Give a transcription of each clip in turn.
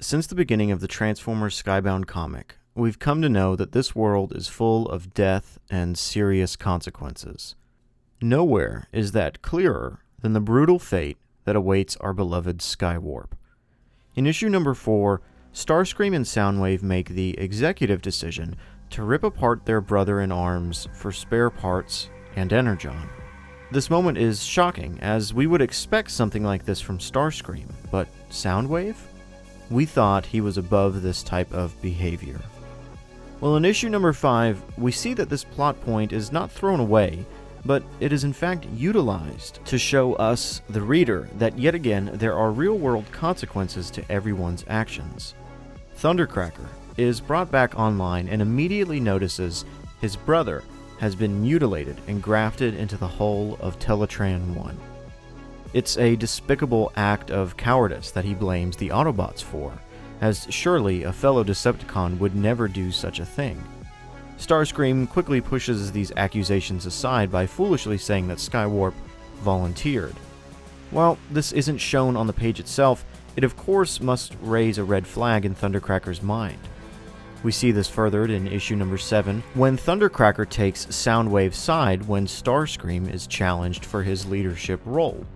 since the beginning of the Transformers Skybound comic, we've come to know that this world is full of death and serious consequences. Nowhere is that clearer than the brutal fate that awaits our beloved Skywarp. In issue number 4, Starscream and Soundwave make the executive decision to rip apart their brother-in-arms for spare parts and Energon. This moment is shocking, as we would expect something like this from Starscream, but Soundwave? We thought he was above this type of behavior. Well, in issue number 5, we see that this plot point is not thrown away, but it is in fact utilized to show us, the reader, that yet again there are real-world consequences to everyone's actions. Thundercracker is brought back online and immediately notices his brother has been mutilated and grafted into the hull of Teletran 1. It's a despicable act of cowardice that he blames the Autobots for, as surely a fellow Decepticon would never do such a thing. Starscream quickly pushes these accusations aside by foolishly saying that Skywarp volunteered. While this isn't shown on the page itself, it of course must raise a red flag in Thundercracker's mind. We see this furthered in issue number 7, when Thundercracker takes Soundwave's side when Starscream is challenged for his leadership role.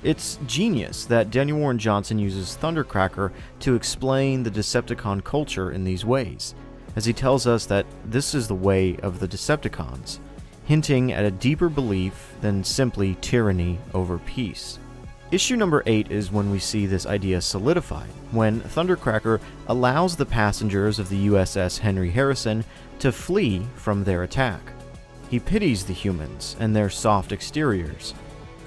It's genius that Daniel Warren Johnson uses Thundercracker to explain the Decepticon culture in these ways, as he tells us that this is the way of the Decepticons, hinting at a deeper belief than simply tyranny over peace. Issue number 8 is when we see this idea solidified, when Thundercracker allows the passengers of the USS Henry Harrison to flee from their attack. He pities the humans and their soft exteriors.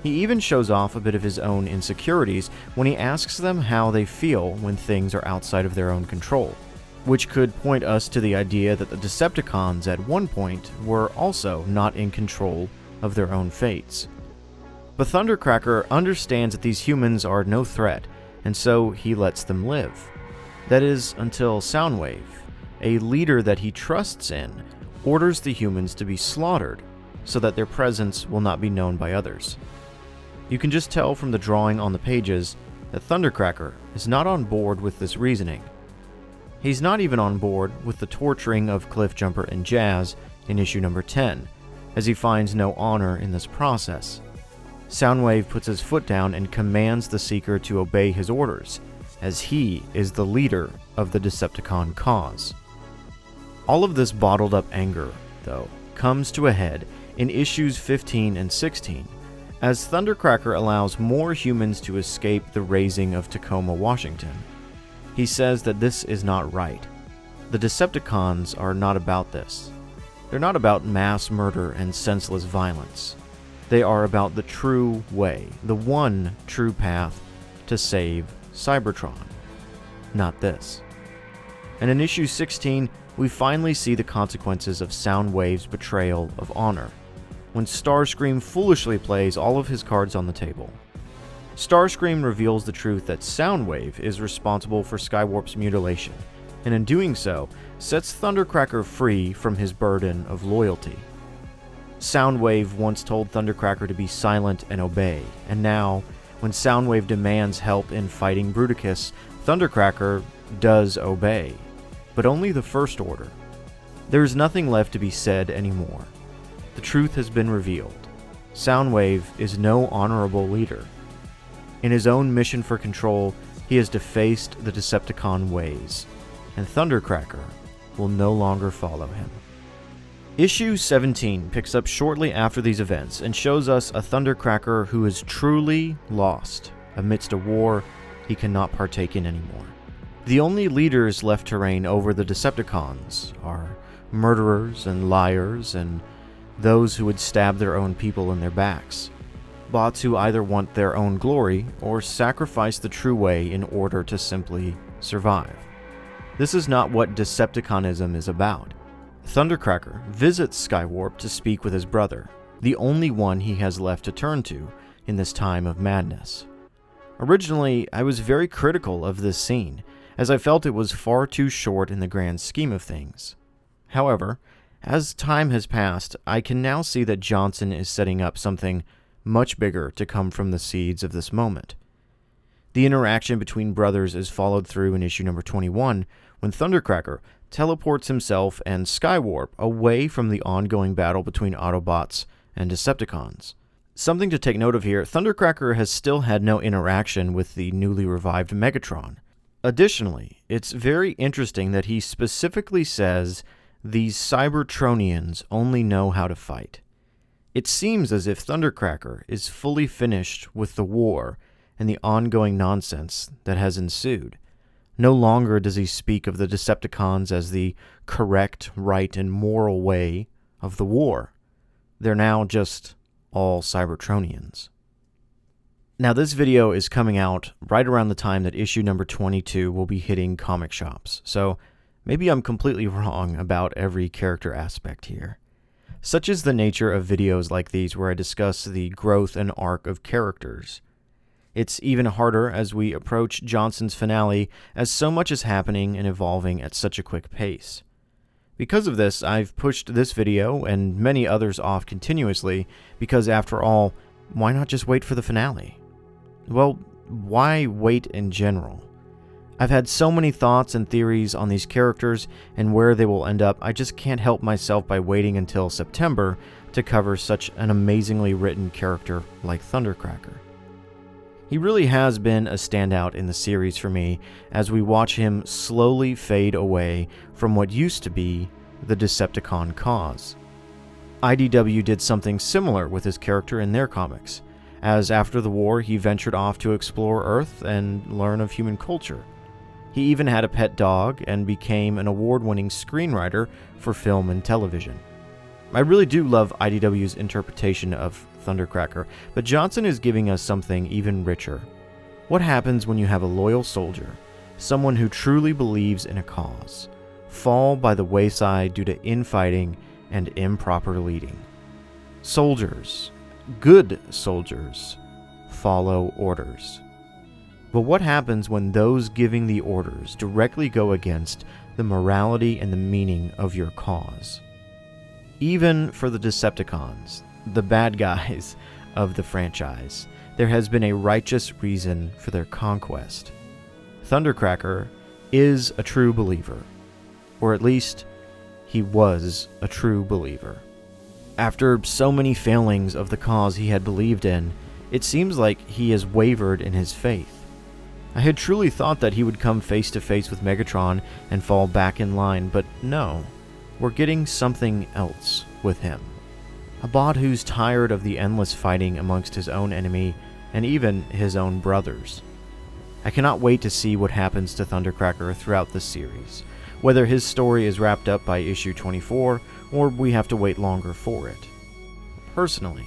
He even shows off a bit of his own insecurities when he asks them how they feel when things are outside of their own control, which could point us to the idea that the Decepticons at one point were also not in control of their own fates. But Thundercracker understands that these humans are no threat, and so he lets them live. That is, until Soundwave, a leader that he trusts in, orders the humans to be slaughtered so that their presence will not be known by others. You can just tell from the drawing on the pages that Thundercracker is not on board with this reasoning. He's not even on board with the torturing of Cliffjumper and Jazz in issue number 10, as he finds no honor in this process. Soundwave puts his foot down and commands the Seeker to obey his orders, as he is the leader of the Decepticon cause. All of this bottled up anger, though, comes to a head in issues 15 and 16, as Thundercracker allows more humans to escape the razing of Tacoma, Washington. He says that this is not right. The Decepticons are not about this. They're not about mass murder and senseless violence. They are about the true way, the one true path to save Cybertron. Not this. And in issue 16, we finally see the consequences of Soundwave's betrayal of honor, when Starscream foolishly plays all of his cards on the table. Starscream reveals the truth that Soundwave is responsible for Skywarp's mutilation, and in doing so, sets Thundercracker free from his burden of loyalty. Soundwave once told Thundercracker to be silent and obey, and now, when Soundwave demands help in fighting Bruticus, Thundercracker does obey, but only the first order. There is nothing left to be said anymore. The truth has been revealed. Soundwave is no honorable leader. In his own mission for control, he has defaced the Decepticon ways, and Thundercracker will no longer follow him. Issue 17 picks up shortly after these events and shows us a Thundercracker who is truly lost amidst a war he cannot partake in anymore. The only leaders left to reign over the Decepticons are murderers and liars and those who would stab their own people in their backs. Bots who either want their own glory or sacrifice the true way in order to simply survive. This is not what Decepticonism is about. Thundercracker visits Skywarp to speak with his brother, the only one he has left to turn to in this time of madness. Originally, I was very critical of this scene, as I felt it was far too short in the grand scheme of things. However, as time has passed, I can now see that Johnson is setting up something much bigger to come from the seeds of this moment. The interaction between brothers is followed through in issue number 21, when Thundercracker teleports himself and Skywarp away from the ongoing battle between Autobots and Decepticons. Something to take note of here, Thundercracker has still had no interaction with the newly revived Megatron. Additionally, it's very interesting that he specifically says these Cybertronians only know how to fight. It seems as if Thundercracker is fully finished with the war and the ongoing nonsense that has ensued. No longer does he speak of the Decepticons as the correct, right, and moral way of the war. They're now just all Cybertronians. Now, this video is coming out right around the time that issue number 22 will be hitting comic shops, so maybe I'm completely wrong about every character aspect here. Such is the nature of videos like these where I discuss the growth and arc of characters. It's even harder as we approach Johnson's finale, as so much is happening and evolving at such a quick pace. Because of this, I've pushed this video and many others off continuously, because after all, why not just wait for the finale? Well, why wait in general? I've had so many thoughts and theories on these characters and where they will end up, I just can't help myself by waiting until September to cover such an amazingly written character like Thundercracker. He really has been a standout in the series for me as we watch him slowly fade away from what used to be the Decepticon cause. IDW did something similar with his character in their comics, as after the war he ventured off to explore Earth and learn of human culture. He even had a pet dog and became an award-winning screenwriter for film and television. I really do love IDW's interpretation of Thundercracker, but Johnson is giving us something even richer. What happens when you have a loyal soldier, someone who truly believes in a cause, fall by the wayside due to infighting and improper leading? Soldiers, good soldiers, follow orders. But what happens when those giving the orders directly go against the morality and the meaning of your cause? Even for the Decepticons, the bad guys of the franchise, there has been a righteous reason for their conquest. Thundercracker is a true believer, or at least he was a true believer. After so many failings of the cause he had believed in, it seems like he has wavered in his faith. I had truly thought that he would come face to face with Megatron and fall back in line, but no, we're getting something else with him. A bot who's tired of the endless fighting amongst his own enemy and even his own brothers. I cannot wait to see what happens to Thundercracker throughout this series, whether his story is wrapped up by issue 24 or we have to wait longer for it. Personally,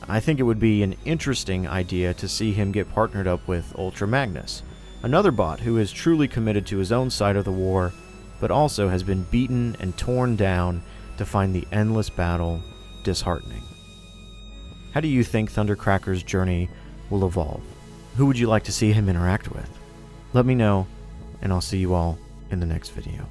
I think it would be an interesting idea to see him get partnered up with Ultra Magnus, another bot who is truly committed to his own side of the war, but also has been beaten and torn down to find the endless battle disheartening. How do you think Thundercracker's journey will evolve? Who would you like to see him interact with? Let me know, and I'll see you all in the next video.